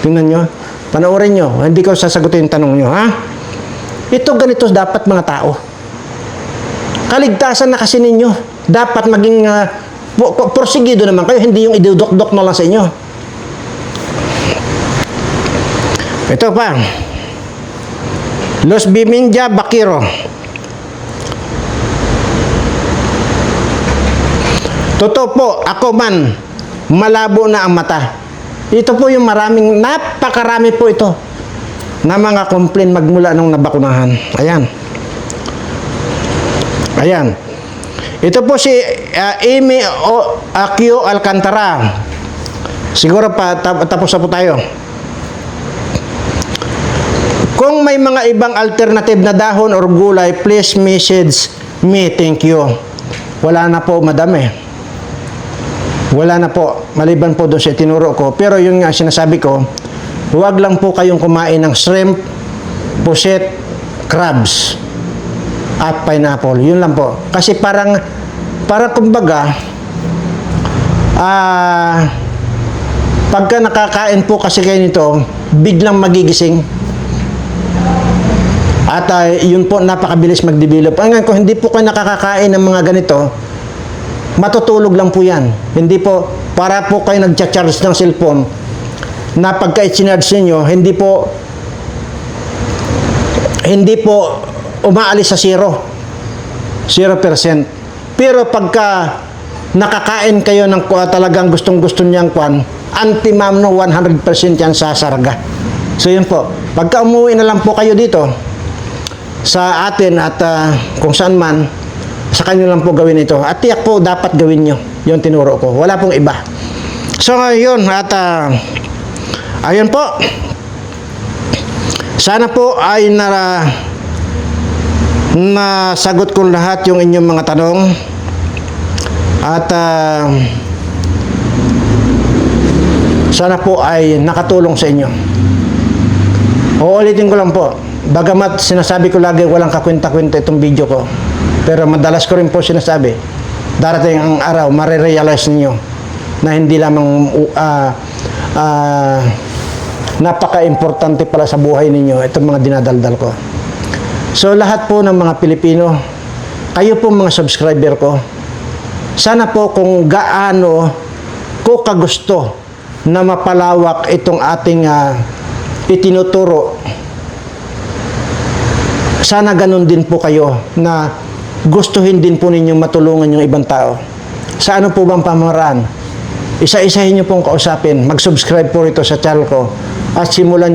Tingnan nyo. Panoorin nyo. Hindi ko sasagutin yung tanong nyo, ha? Ito ganito dapat mga tao. Kaligtasan na kasi ninyo. Dapat maging porsigido naman kayo. Hindi yung idudok-dok na lang sa inyo. Ito pa. Los Biminja Bakiro. Totoo po, ako man, malabo na ang mata. Ito po yung napakarami po ito na mga complaint magmula nung nabakunahan. Ayan. Ayan. Ito po si Amy Aquio Alcantara. Siguro pa tapos na po tayo. Kung may mga ibang alternative na dahon or gulay, please message me. Thank you. Wala na po, madam Wala na po. Maliban po doon sa tinuro ko. Pero yun nga sinasabi ko, huwag lang po kayong kumain ng shrimp, puset, crabs. at pineapple. Yun lang po. Kasi parang kumbaga, pagka nakakain po kasi kayo nito, biglang magigising. At yun po, napakabilis mag-develop. Ngayon, kung hindi po kayo nakakakain ng mga ganito, matutulog lang po yan. Hindi po, para po kayo nag-charge ng cellphone, na pagka i-charge ninyo, hindi po umaalis sa 0%. Pero pagka nakakain kayo ng talagang gustong-gusto niyang kwan, anti-ma'am no, 100% yan sasarga. So yun po, pagka umuwi na lang po kayo dito sa atin at kung saan man, sa kanyo lang po gawin ito. At tiyak po dapat gawin nyo yung tinuro ko. Wala pong iba. So ngayon at ayun po, sana po ay nasagot ko lahat yung inyong mga tanong. At sana po ay nakatulong sa inyo. Uulitin ko lang po, bagamat sinasabi ko lagi walang kakwenta-kwenta itong video ko, pero madalas ko rin po sinasabi, darating ang araw, marirealize ninyo na hindi lamang napaka-importante pala sa buhay ninyo itong mga dinadaldal ko. So lahat po ng mga Pilipino, kayo po mga subscriber ko, sana po kung gaano ko kagusto na mapalawak itong ating itinuturo, sana ganun din po kayo na gustuhin din po ninyong matulungan yung ibang tao. Sa ano po bang pamaraan? Isa-isahin nyo pong kausapin, mag-subscribe po rito sa channel ko at simulan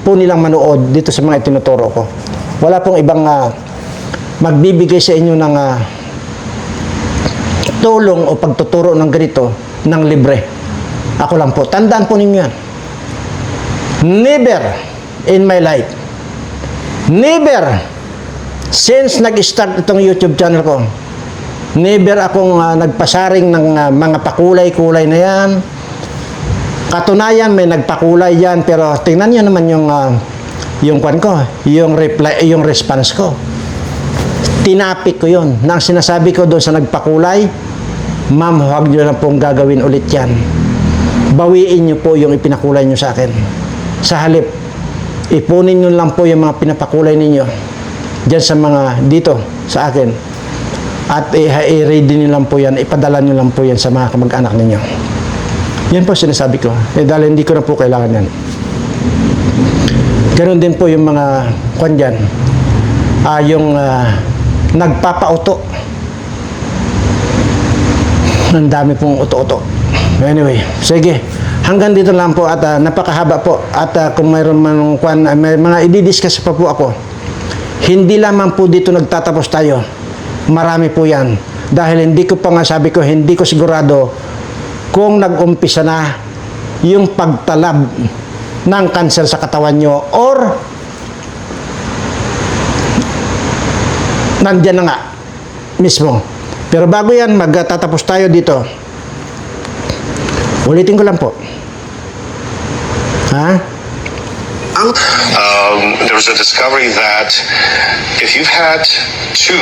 po nilang manood dito sa mga itinuturo ko. Wala pong ibang magbibigay sa inyo ng tulong o pagtuturo ng ganito ng libre. Ako lang po. Tandaan po ninyo yan. Never in my life, never since nag-start itong YouTube channel ko, never akong nagpasaring ng mga pakulay-kulay na yan. Katunayan, may nagpakulay yan, pero tingnan nyo naman yung kwan ko, yung reply, yung response ko. Tinapik ko yun. Nang sinasabi ko doon sa nagpakulay, ma'am, huwag nyo na pong gagawin ulit yan. Bawiin nyo po yung ipinakulay nyo sa akin. Sa halip, ipunin nyo lang po yung mga pinapakulay ninyo dyan sa mga dito sa akin. At i-ready nyo lang po yan, ipadala nyo lang po yan sa mga kamag-anak ninyo. Yan po sinasabi ko. Dahil hindi ko na po kailangan yan. Ganon din po yung mga kwan dyan. Yung nagpapauto. Ang dami pong uto-uto. Anyway, sige. Hanggang dito lang po at napakahaba po. At kung mayroon man kwan, may mga i-discuss pa po ako. Hindi lamang po dito nagtatapos tayo. Marami po yan. Dahil hindi ko pa nga sabi ko, hindi ko sigurado kung nag-umpisa na yung pagtalab ng cancer sa katawan nyo or nandyan na nga mismo. Pero bago yan, magtatapos tayo dito. Ulitin ko lang po. There was a discovery that if you've had 2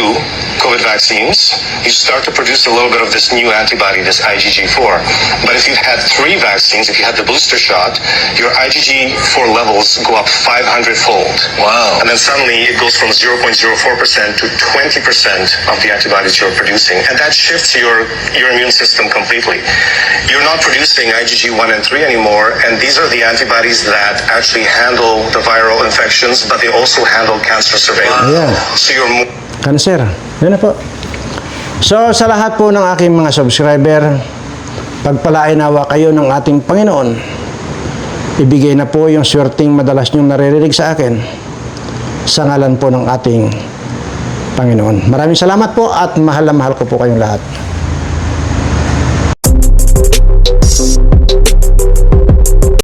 COVID vaccines, you start to produce a little bit of this new antibody, this IgG4. But if you've had 3 vaccines, if you had the booster shot, your IgG4 levels go up 500-fold. Wow. And then suddenly it goes from 0.04% to 20% of the antibodies you're producing. And that shifts your immune system completely. You're not producing IgG1 and 3 anymore, and these are the antibodies that actually handle the viral infections, but they also handle cancer surveillance. Ayan. So you're more Cancer. Yan na po. So, sa lahat po ng aking mga subscriber, pagpalain nawa kayo ng ating Panginoon. Ibigay na po yung swerteng madalas niyong naririnig sa akin sa ngalan po ng ating Panginoon. Maraming salamat po at mahal na mahal ko po kayong lahat.